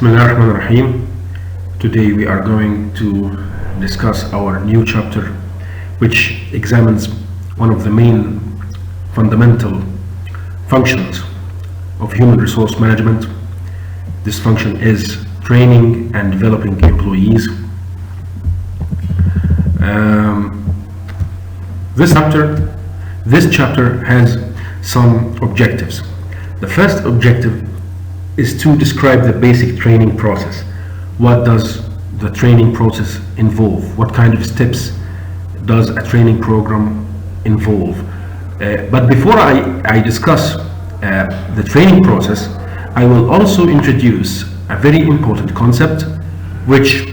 Bismillahirrahmanirrahim. Today we are going to discuss our new chapter, which examines one of the main fundamental functions of human resource management. This function is training and developing employees. This chapter has some objectives. The first objective is to describe the basic training process. What does the training process involve? What kind of steps does a training program involve? But before I discuss the training process, I will also introduce a very important concept which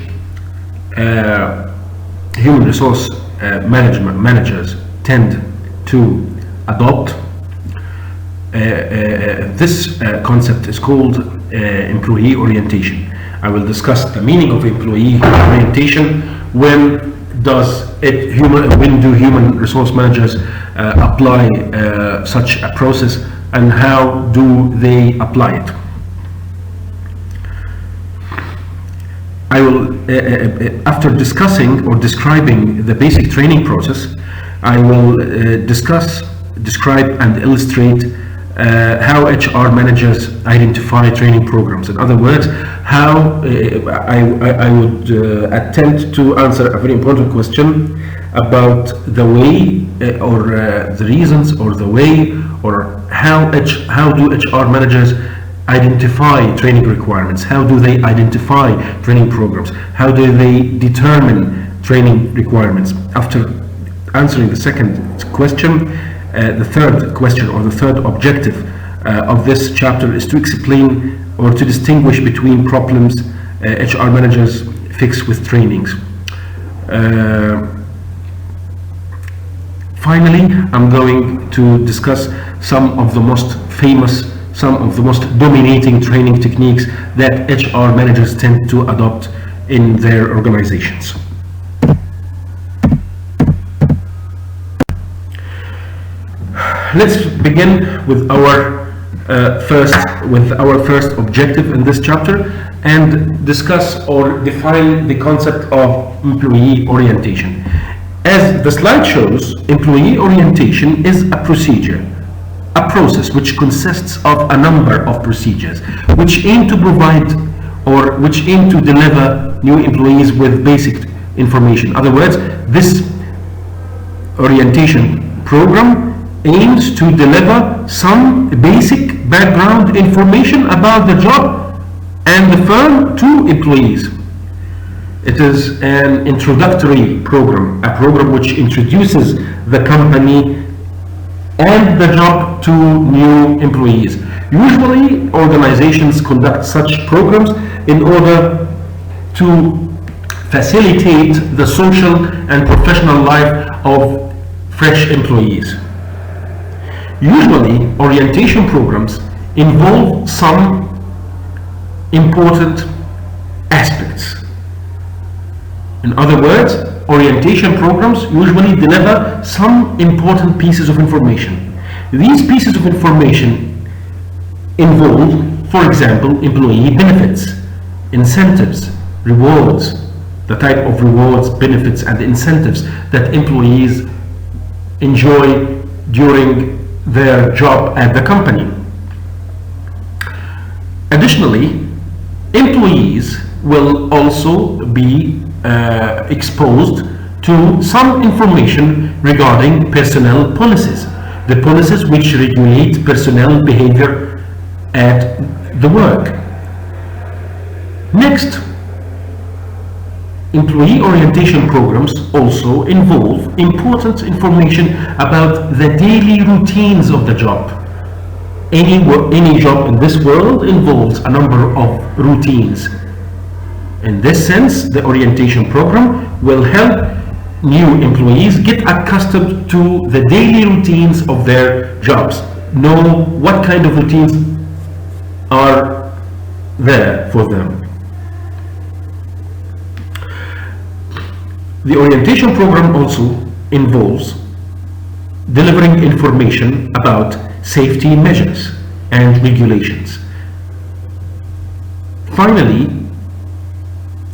human resource managers tend to adopt. This concept is called employee orientation. I will discuss the meaning of employee orientation. When do human resource managers apply such a process, and how do they apply it? I will, after discussing or describing the basic training process, I will describe and illustrate how HR managers identify training programs. In other words, how I would attempt to answer a very important question about the way or the reasons or the way or how do HR managers identify training requirements? How do they identify training programs? How do they determine training requirements? After answering the second question, the third question or the third objective of this chapter is to explain or to distinguish between problems HR managers fix with trainings. Finally, I'm going to discuss some of the most famous, some of the most dominating training techniques that HR managers tend to adopt in their organizations. Let's begin with our first objective in this chapter and discuss or define the concept of employee orientation. As the slide shows, employee orientation is a process which consists of a number of procedures which aim to provide or which aim to deliver new employees with basic information. In other words, this orientation program aims to deliver some basic background information about the job and the firm to employees. It is an introductory program, a program which introduces the company and the job to new employees. Usually, organizations conduct such programs in order to facilitate the social and professional life of fresh employees. Usually, orientation programs involve some important aspects. In other words, orientation programs usually deliver some important pieces of information. These pieces of information involve, for example, employee benefits, incentives, rewards, the type of rewards, benefits, and incentives that employees enjoy during their job at the company. Additionally, employees will also be exposed to some information regarding personnel policies, the policies which regulate personnel behavior at the work. Next, employee orientation programs also involve important information about the daily routines of the job. Any job in this world involves a number of routines. In this sense, the orientation program will help new employees get accustomed to the daily routines of their jobs, know what kind of routines are there for them. The orientation program also involves delivering information about safety measures and regulations. Finally,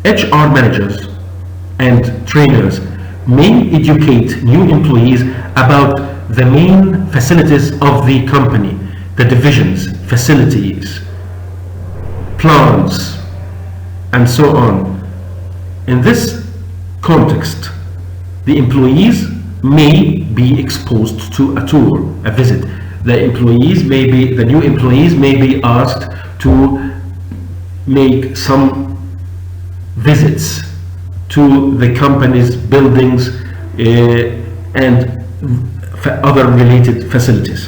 HR managers and trainers may educate new employees about the main facilities of the company, the divisions, facilities, plants, and so on. In this context, the employees may be exposed to a tour, a visit. The new employees may be asked to make some visits to the company's buildings and other related facilities.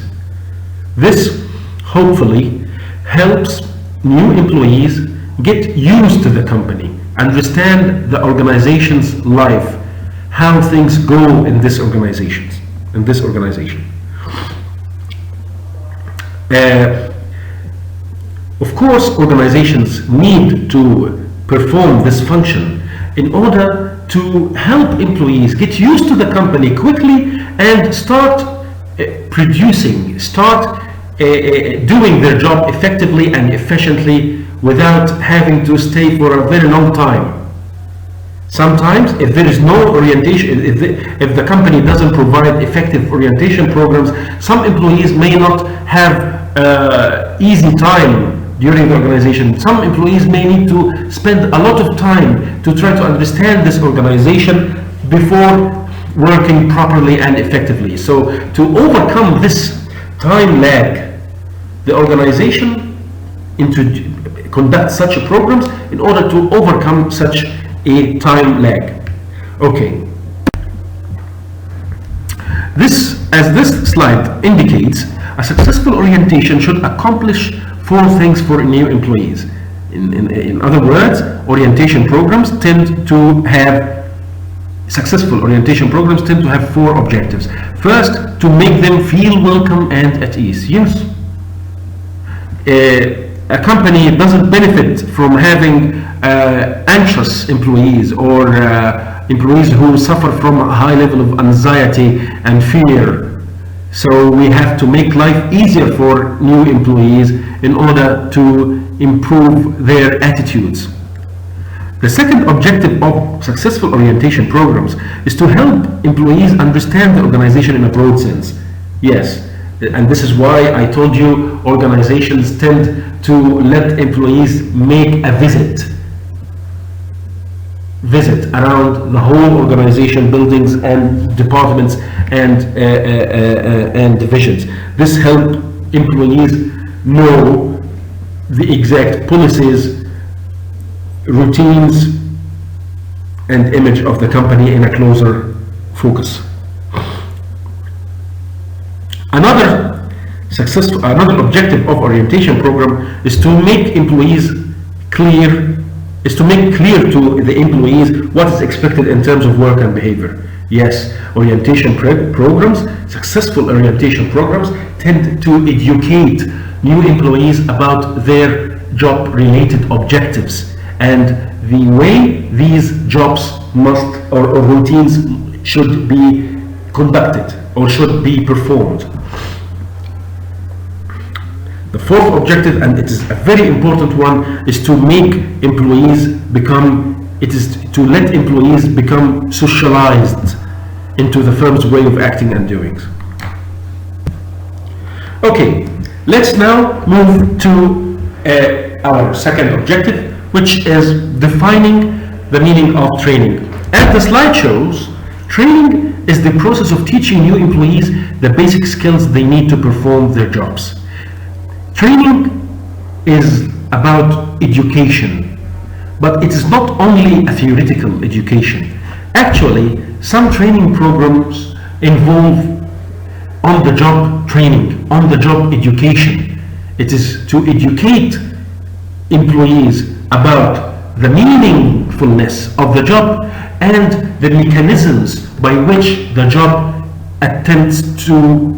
This hopefully helps new employees get used to the company, understand the organization's life, how things go in this organization. Of course, organizations need to perform this function in order to help employees get used to the company quickly and start doing their job effectively and efficiently without having to stay for a very long time. Sometimes, if there is no orientation, if the company doesn't provide effective orientation programs, some employees may not have easy time during the organization. Some employees may need to spend a lot of time to try to understand this organization before working properly and effectively. So to overcome this time lag, the organization conducts such programs in order to overcome such a time lag. Okay. As this slide indicates, a successful orientation should accomplish 4 things for new employees. In other words, successful orientation programs tend to have 4 objectives. First, to make them feel welcome and at ease. Yes. A company doesn't benefit from having anxious employees or employees who suffer from a high level of anxiety and fear. So we have to make life easier for new employees in order to improve their attitudes. The second objective of successful orientation programs is to help employees understand the organization in a broad sense. Yes, and this is why I told you organizations tend to let employees make a visit around the whole organization, buildings and departments and divisions. This helps employees know the exact policies, routines, and image of the company in a closer focus. Another objective of orientation program is to make clear to the employees what is expected in terms of work and behavior. Yes, successful orientation programs tend to educate new employees about their job-related objectives and the way these jobs or routines should be conducted or should be performed. The fourth objective, and it is a very important one, is to let employees become socialized into the firm's way of acting and doing. Okay, let's now move to our second objective, which is defining the meaning of training. As the slide shows, training is the process of teaching new employees the basic skills they need to perform their jobs. Training is about education, but it is not only a theoretical education. Actually, some training programs involve on-the-job training, on-the-job education. It is to educate employees about the meaningfulness of the job and the mechanisms by which the job attempts to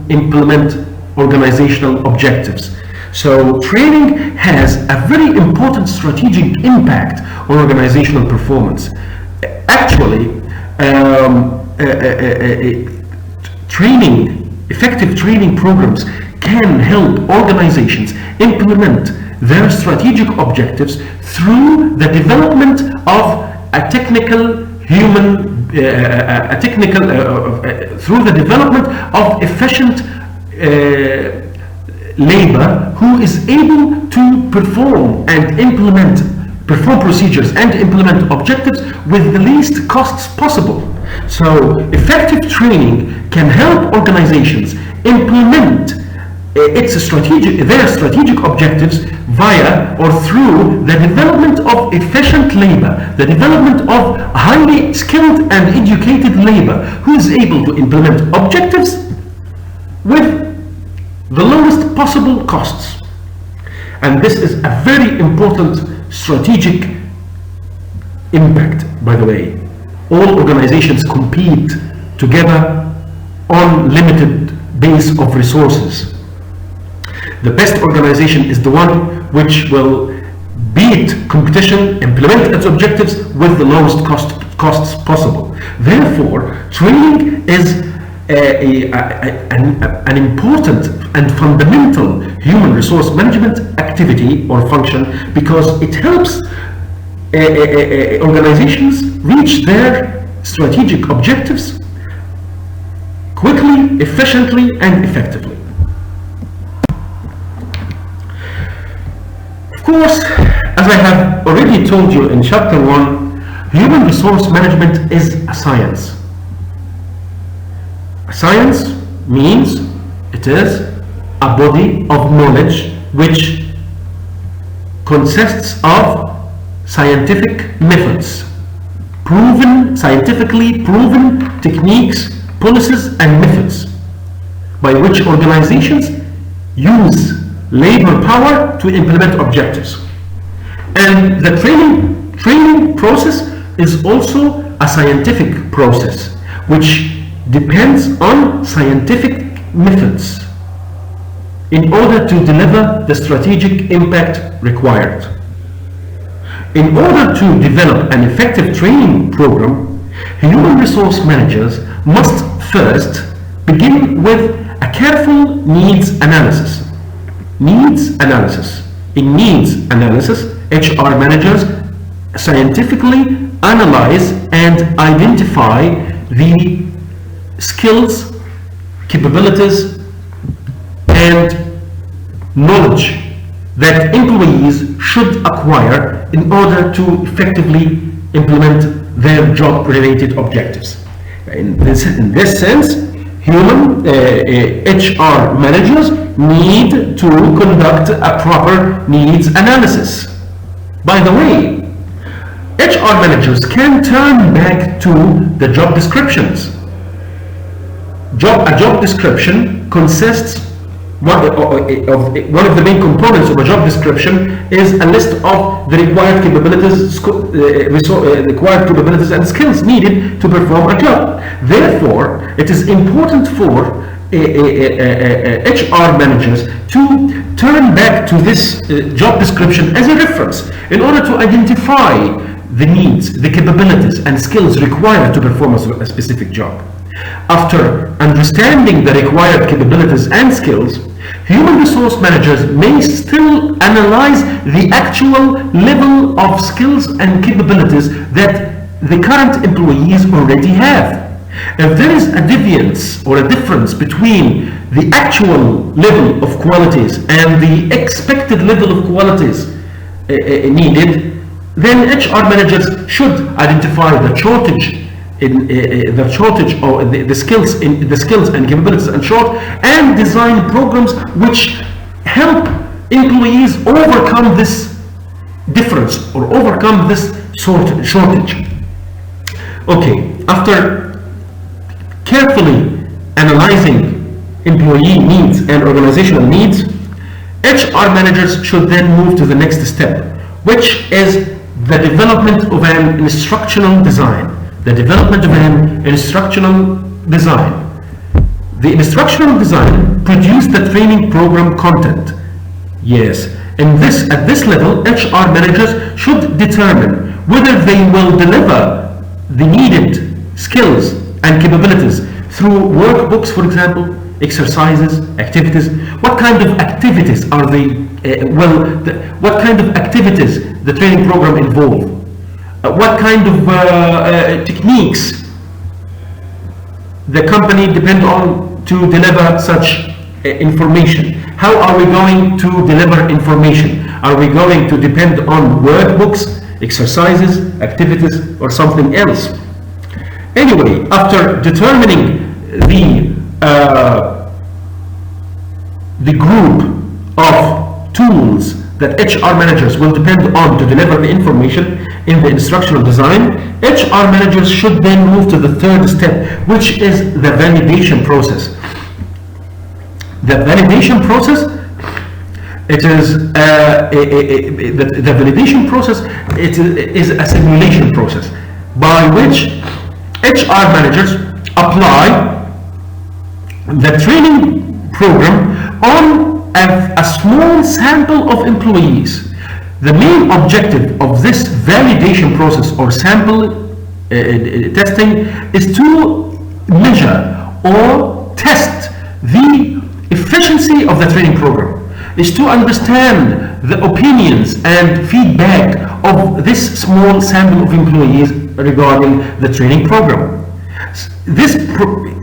implement organizational objectives. So training has a very important strategic impact on organizational performance. Actually, effective training programs can help organizations implement their strategic objectives through the development of a technical human, through the development of efficient labor who is able to perform procedures and implement objectives with the least costs possible. So effective training can help organizations implement their strategic objectives via or through the development of efficient labor, the development of highly skilled and educated labor who is able to implement objectives with the lowest possible costs. And this is a very important strategic impact, by the way. All organizations compete together on limited base of resources. The best organization is the one which will beat competition, implement its objectives with the lowest costs possible. Therefore, training is an important and fundamental human resource management activity or function, because it helps organizations reach their strategic objectives quickly, efficiently, and effectively. Of course, as I have already told you in chapter 1, human resource management is a science. A science means it is a body of knowledge which consists of scientific methods, scientifically proven techniques, policies, and methods by which organizations use labor power to implement objectives. And the training process is also a scientific process which depends on scientific methods in order to deliver the strategic impact required. In order to develop an effective training program, human resource managers must first begin with a careful needs analysis. In needs analysis, HR managers scientifically analyze and identify the skills, capabilities, and knowledge that employees should acquire in order to effectively implement their job-related objectives. In this sense, human HR managers need to conduct a proper needs analysis. By the way, HR managers can turn back to the job descriptions. A job description consists one of the main components of a job description is a list of the required capabilities and skills needed to perform a job. Therefore, it is important for HR managers to turn back to this job description as a reference in order to identify the needs, the capabilities, and skills required to perform a specific job. After understanding the required capabilities and skills, human resource managers may still analyze the actual level of skills and capabilities that the current employees already have. If there is a deviance or a difference between the actual level of qualities and the expected level of qualities needed, then HR managers should identify the shortage or the skills and capabilities and and design programs which help employees overcome this difference or overcome this shortage. Okay, after carefully analyzing employee needs and organizational needs, HR managers should then move to the next step, which is the development of an instructional design. The instructional design produces the training program content. Yes, at this level, HR managers should determine whether they will deliver the needed skills and capabilities through workbooks, for example, exercises, activities. What kind of activities are they, what kind of activities the training program involve? What kind of techniques the company depend on to deliver such information? How are we going to deliver information? Are we going to depend on workbooks, exercises, activities, or something else? Anyway, after determining the group of tools that HR managers will depend on to deliver the information in the instructional design, HR managers should then move to the third step, which is the validation process. The validation process, it is the validation process. It is a simulation process by which HR managers apply the training program on a small sample of employees. The main objective of this validation process or sample testing is to measure or test the efficiency of the training program, is to understand the opinions and feedback of this small sample of employees regarding the training program. This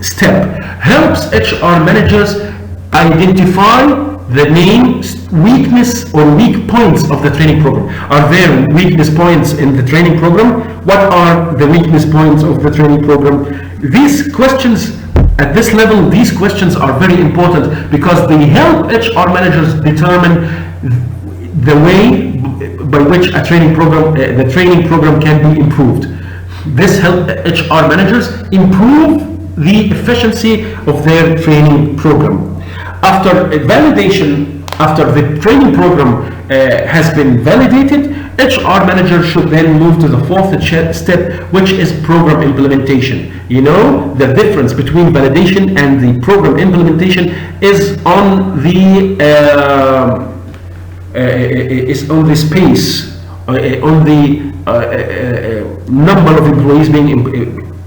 step helps HR managers identify the main weakness or weak points of the training program. Are there weakness points in the training program? What are the weakness points of the training program? These questions, at this level, these questions are very important because they help HR managers determine the way by which a training program, the training program can be improved. This helps HR managers improve the efficiency of their training program. After validation, after the training program has been validated, HR manager should then move to the fourth step, which is program implementation. You know, the difference between validation and the program implementation is on the space, on the number of employees being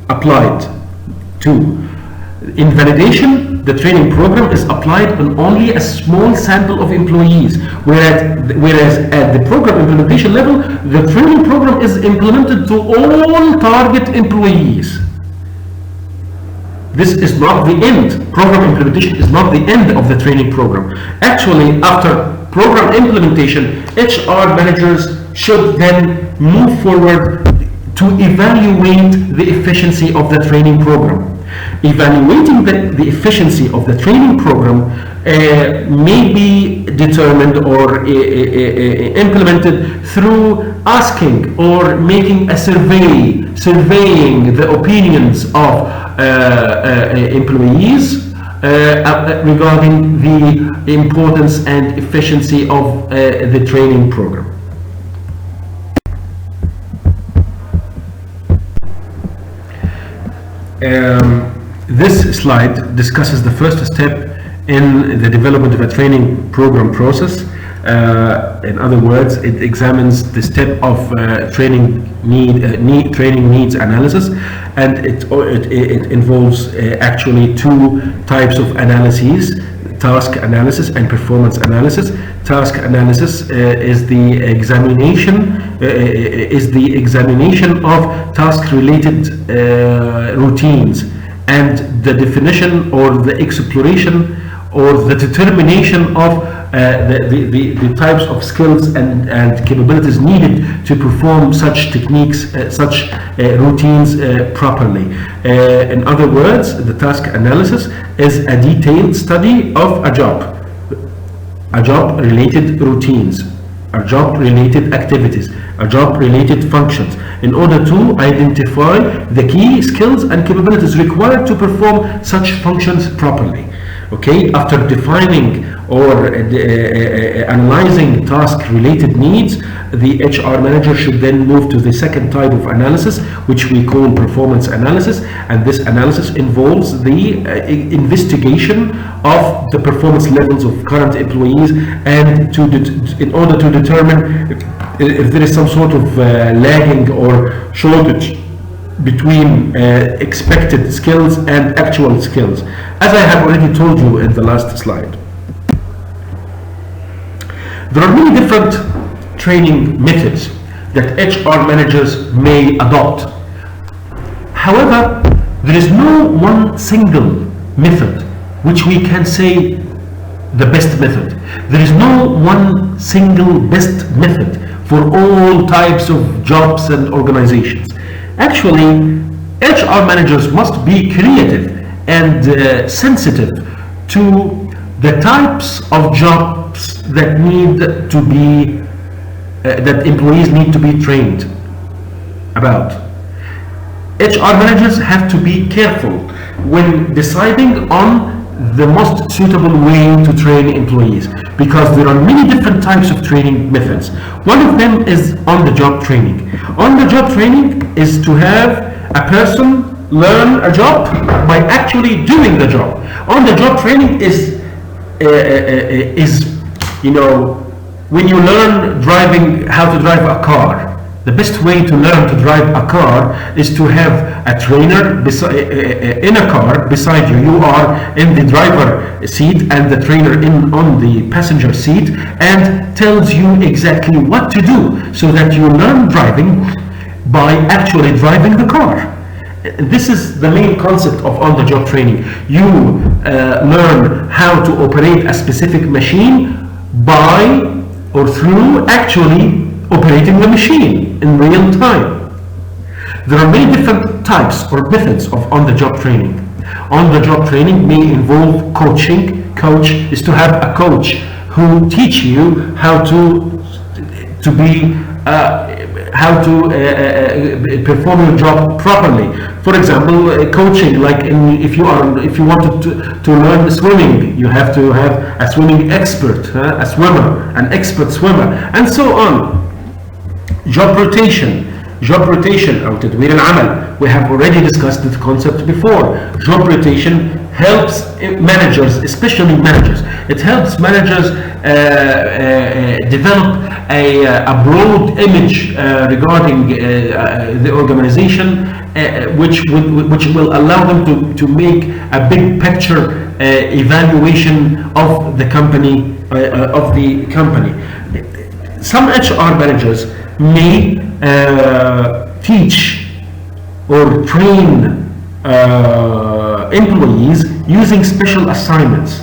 applied to. In validation, the training program is applied on only a small sample of employees, whereas at the program implementation level, the training program is implemented to all target employees. This is not the end. Program implementation is not the end of the training program. Actually, after program implementation, HR managers should then move forward to evaluate the efficiency of the training program. Evaluating the efficiency of the training program may be determined or implemented through asking or making a surveying the opinions of employees regarding the importance and efficiency of the training program. This slide discusses the first step in the development of a training program process. In other words, it examines the step of training needs analysis, and it involves actually two types of analyses: task analysis and performance analysis. Task analysis is the examination of task-related routines and the definition or the exploration or the determination of the types of skills and capabilities needed to perform such techniques, such routines properly. In other words, the task analysis is a detailed study of a job-related routines, a job-related activities, a job-related functions, in order to identify the key skills and capabilities required to perform such functions properly. Okay, after defining or analyzing task-related needs, the HR manager should then move to the second type of analysis, which we call performance analysis, and this analysis involves the investigation of the performance levels of current employees, and in order to determine if there is some sort of lagging or shortage between expected skills and actual skills, as I have already told you in the last slide. There are many different training methods that HR managers may adopt. However, there is no one single method which we can say the best method. There is no one single best method for all types of jobs and organizations. Actually, HR managers must be creative and sensitive to the types of jobs that need to be that employees need to be trained about. HR managers have to be careful when deciding on the most suitable way to train employees, because there are many different types of training methods. One of them is on-the-job training. On-the-job training is to have a person learn a job by actually doing the job. On-the-job training is you know, when you learn driving, how to drive a car, the best way to learn to drive a car is to have a trainer in a car beside you. You are in the driver seat and the trainer on the passenger seat, and tells you exactly what to do, so that you learn driving by actually driving the car. This is the main concept of on-the-job training. You learn how to operate a specific machine by or through actually operating the machine in real time. There are many different types or methods of on-the-job training. On-the-job training may involve coaching. Coach is to have a coach who teach you how to perform your job properly. For example, coaching, like if you wanted to learn swimming, you have to have a swimming expert, a swimmer, an expert swimmer, and so on. Job rotation أو تدوير العمل. We have already discussed the concept before. Job rotation helps managers, especially managers. It helps managers develop a broad image regarding the organization, which will allow them to make a big picture evaluation of the company. Some HR managers may teach or train employees using special assignments.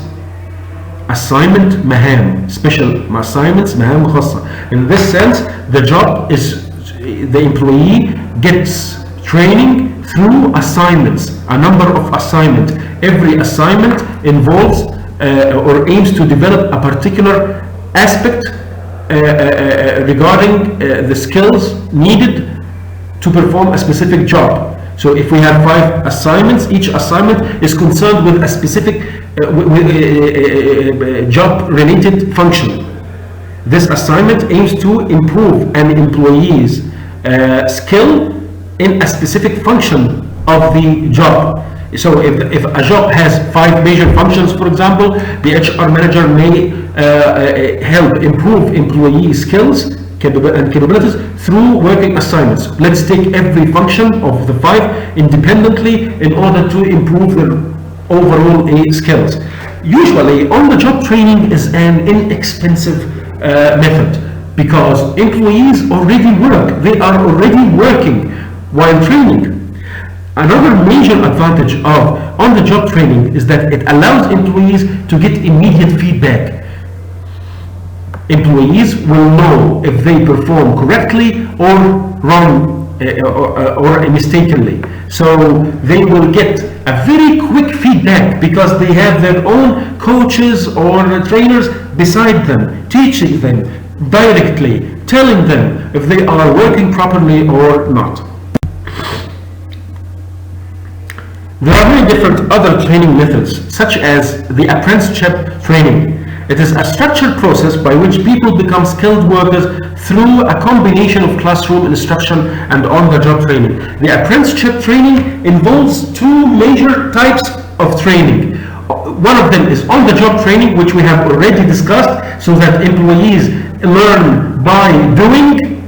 Assignment مهام, special assignments, مهام خاصة. In this sense, the job is the employee gets training through assignments, a number of assignments. Every assignment involves or aims to develop a particular aspect regarding the skills needed to perform a specific job. So if we have 5 assignments, each assignment is concerned with a specific job related function. This assignment aims to improve an employee's skill in a specific function of the job. So if a job has 5 major functions, for example, the HR manager may help improve employee skills and capabilities through working assignments. Let's take every function of the 5 independently in order to improve their overall skills. Usually, on-the-job training is an inexpensive method, because employees already work. They are already working while training. Another major advantage of on-the-job training is that it allows employees to get immediate feedback. Employees will know if they perform correctly or wrong or mistakenly. So they will get a very quick feedback, because they have their own coaches or trainers beside them, teaching them directly, telling them if they are working properly or not. There are many different other training methods, such as the apprenticeship training. It is a structured process by which people become skilled workers through a combination of classroom instruction and on-the-job training. The apprenticeship training involves 2 major types of training. One of them is on-the-job training, which we have already discussed, so that employees learn by doing.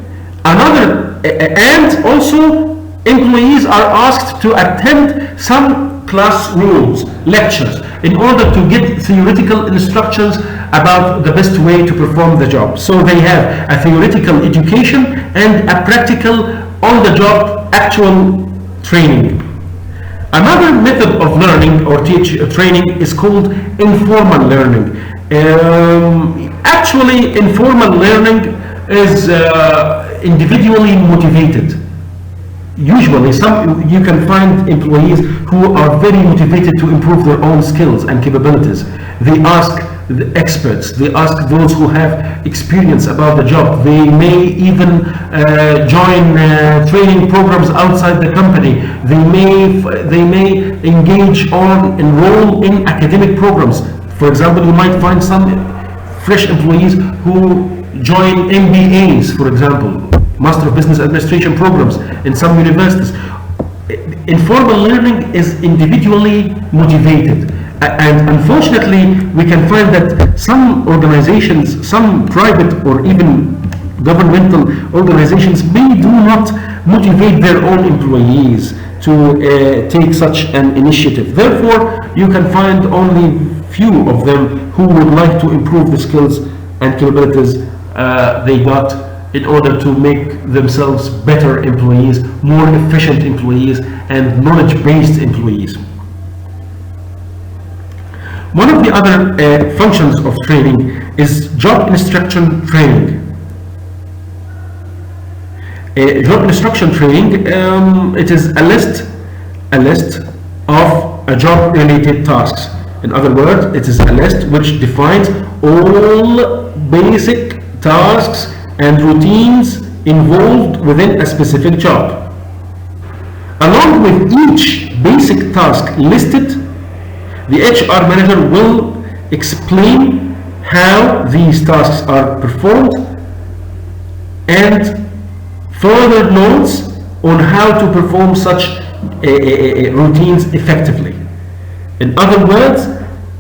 And also employees are asked to attend some classrooms, lectures, in order to get theoretical instructions about the best way to perform the job. So they have a theoretical education and a practical, on-the-job, actual training. Another method of learning or training is called informal learning. Actually, informal learning is individually motivated. Usually, you can find employees who are very motivated to improve their own skills and capabilities. They ask the experts, they ask those who have experience about the job. They may even join training programs outside the company. They may engage or enroll in academic programs. For example, you might find some fresh employees who join MBAs, for example, Master of Business Administration programs in some universities. Informal learning is individually motivated. And unfortunately, we can find that some organizations, some private or even governmental organizations may do not motivate their own employees to take such an initiative. Therefore, you can find only few of them who would like to improve the skills and capabilities they got in order to make themselves better employees, more efficient employees, and knowledge-based employees. One of the other functions of training is job instruction training. Job instruction training, it is a list of job-related tasks. In other words, it is a list which defines all basic tasks and routines involved within a specific job. Along with each basic task listed, the HR manager will explain how these tasks are performed and further notes on how to perform such routines effectively. In other words,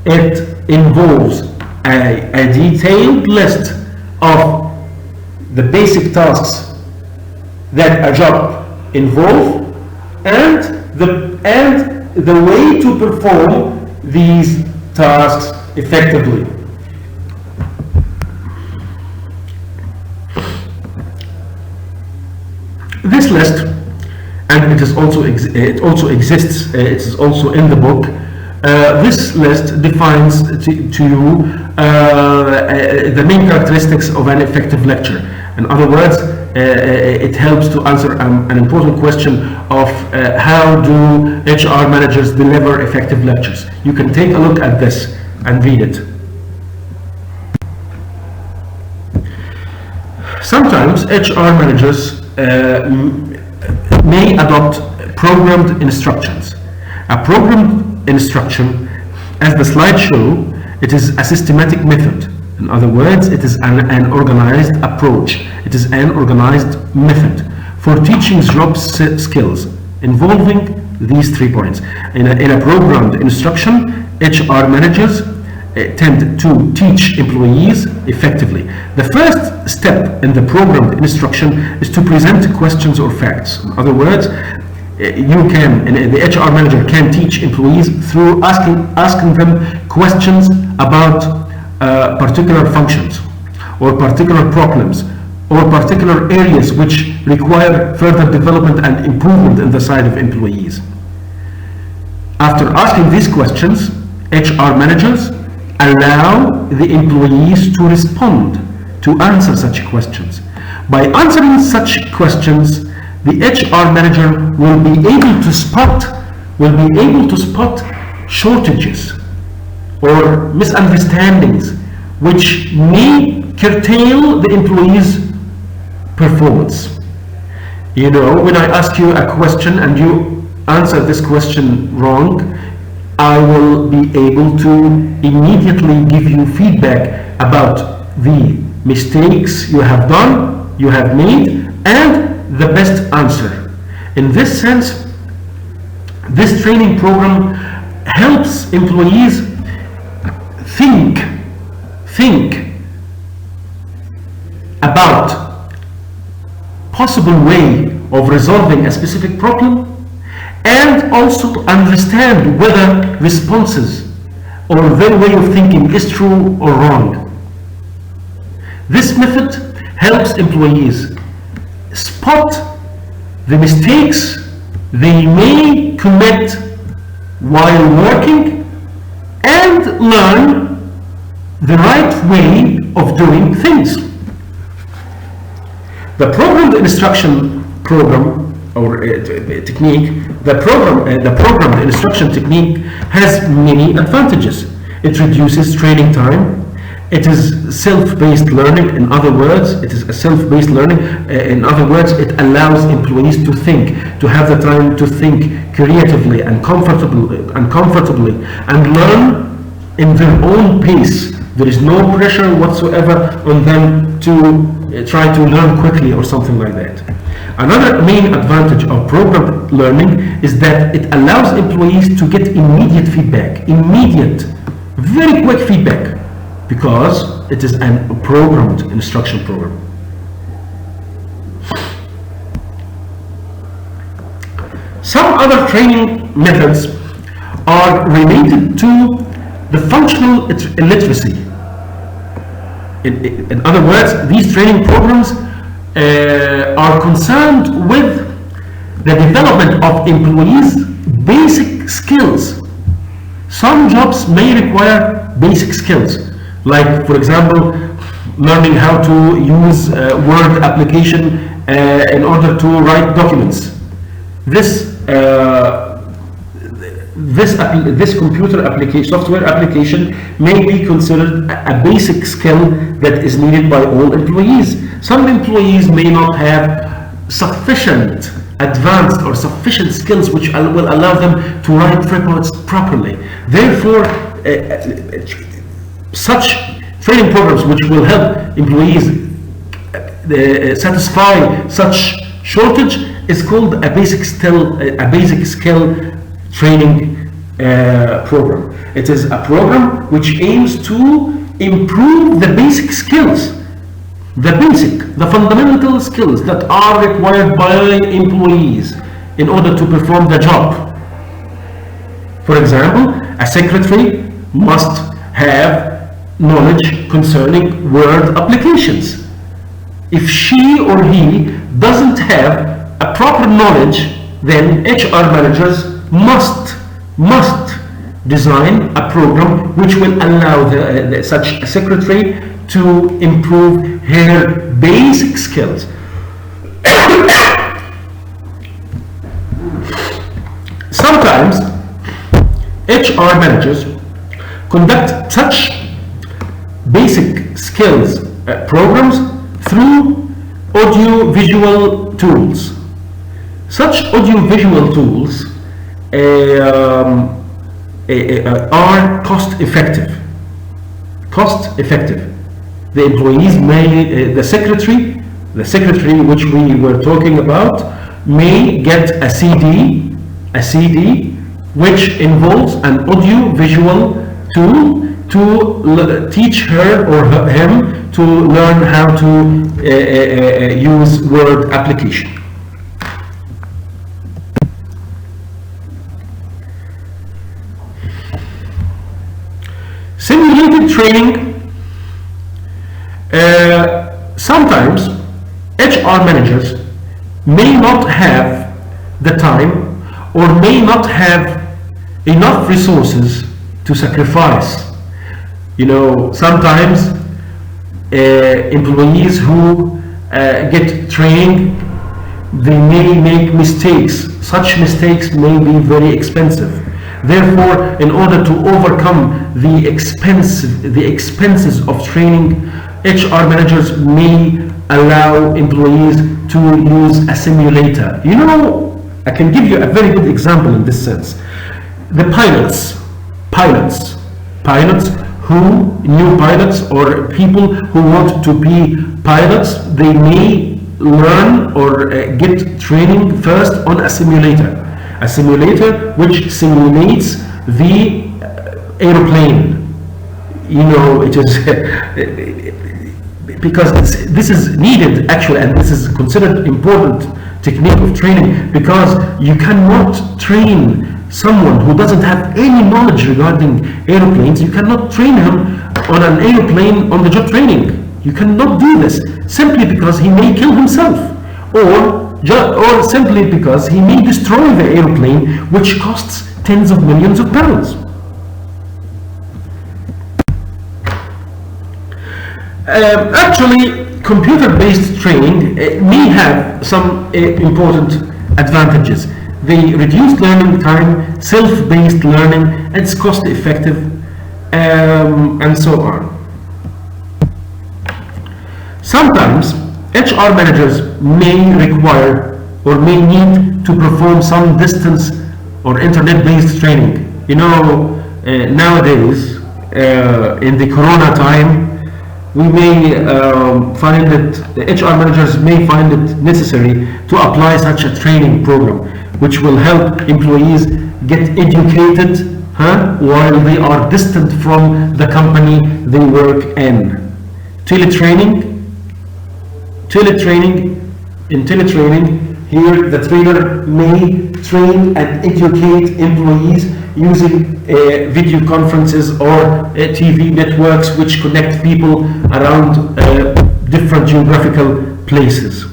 it involves a detailed list of the basic tasks that a job involves and the way to perform these tasks effectively. This list, and it is also it exists. It is also in the book. This list defines to you the main characteristics of an effective lecture. In other words, it helps to answer an important question of how do HR managers deliver effective lectures. You can take a look at this and read it. Sometimes HR managers may adopt programmed instructions. A programmed instruction, as the slide shows, it is a systematic method. In other words, it is an organized approach. It is an organized method for teaching job skills involving these 3 points. In a programmed instruction, HR managers tend to teach employees effectively. The first step in the programmed instruction is to present questions or facts. In other words, the HR manager can teach employees through asking them questions about particular functions or particular problems or particular areas which require further development and improvement in the side of employees. After asking these questions, HR managers allow the employees to respond, to answer such questions. By answering such questions, the HR manager will be able to spot shortages or misunderstandings which may curtail the employee's performance. You know, when I ask you a question and you answer this question wrong, I will be able to immediately give you feedback about the mistakes you have done, you have made, and the best answer. In this sense, this training program helps employees think about possible way of resolving a specific problem, and also to understand whether responses or their way of thinking is true or wrong. This method helps employees spot the mistakes they may commit while working and learn the right way of doing things. The programmed instruction program or technique, the programmed instruction technique has many advantages. It reduces training time. It is self-based learning. In other words, it is a self-based learning. In other words, it allows employees to think, to have the time to think creatively and comfortably, and learn in their own pace. There is no pressure whatsoever on them to try to learn quickly or something like that. Another main advantage of programmed learning is that it allows employees to get immediate feedback, very quick feedback, because it is a programmed instruction program. Some other training methods are related to the functional literacy. In other words, these training programs are concerned with the development of employees' basic skills. Some jobs may require basic skills, like, for example, learning how to use Word application in order to write documents. This computer application, software application, may be considered a basic skill that is needed by all employees. Some employees may not have sufficient advanced or sufficient skills which will allow them to write reports properly. Therefore, such training programs which will help employees satisfy such shortage is called a basic skill training program. It is a program which aims to improve the basic skills, the fundamental skills that are required by employees in order to perform the job. For example, a secretary must have knowledge concerning Word applications. If she or he doesn't have a proper knowledge, then HR managers must design a program which will allow such a secretary to improve her basic skills. Sometimes HR managers conduct such basic skills programs through audio-visual tools. Such audio-visual tools are cost-effective. The employees may, the secretary which we were talking about, may get a CD which involves an audio-visual tool to teach her or him to learn how to use Word application. Simulated training. Sometimes HR managers may not have the time or may not have enough resources to sacrifice. Sometimes employees who get training, they may make mistakes. Such mistakes may be very expensive. Therefore, in order to overcome the expenses of training, HR managers may allow employees to use a simulator. I can give you a very good example in this sense. The new pilots or people who want to be pilots, they may learn or get training first on a simulator. A simulator which simulates the aeroplane. It is because this is needed actually, and this is considered important technique of training, because you cannot train someone who doesn't have any knowledge regarding aeroplanes. You cannot train him on an aeroplane on the job training. You cannot do this simply because he may kill himself, or simply because he may destroy the aeroplane, which costs tens of millions of pounds. Actually, computer-based training may have some important advantages. They reduce learning time, self-based learning, it's cost-effective, and so on. Sometimes HR managers may require or may need to perform some distance or internet-based training. You know, nowadays, in the Corona time, we may find it, HR managers may find it necessary to apply such a training program, which will help employees get educated while they are distant from the company they work in. In teletraining, here the trainer may train and educate employees using video conferences or TV networks which connect people around different geographical places.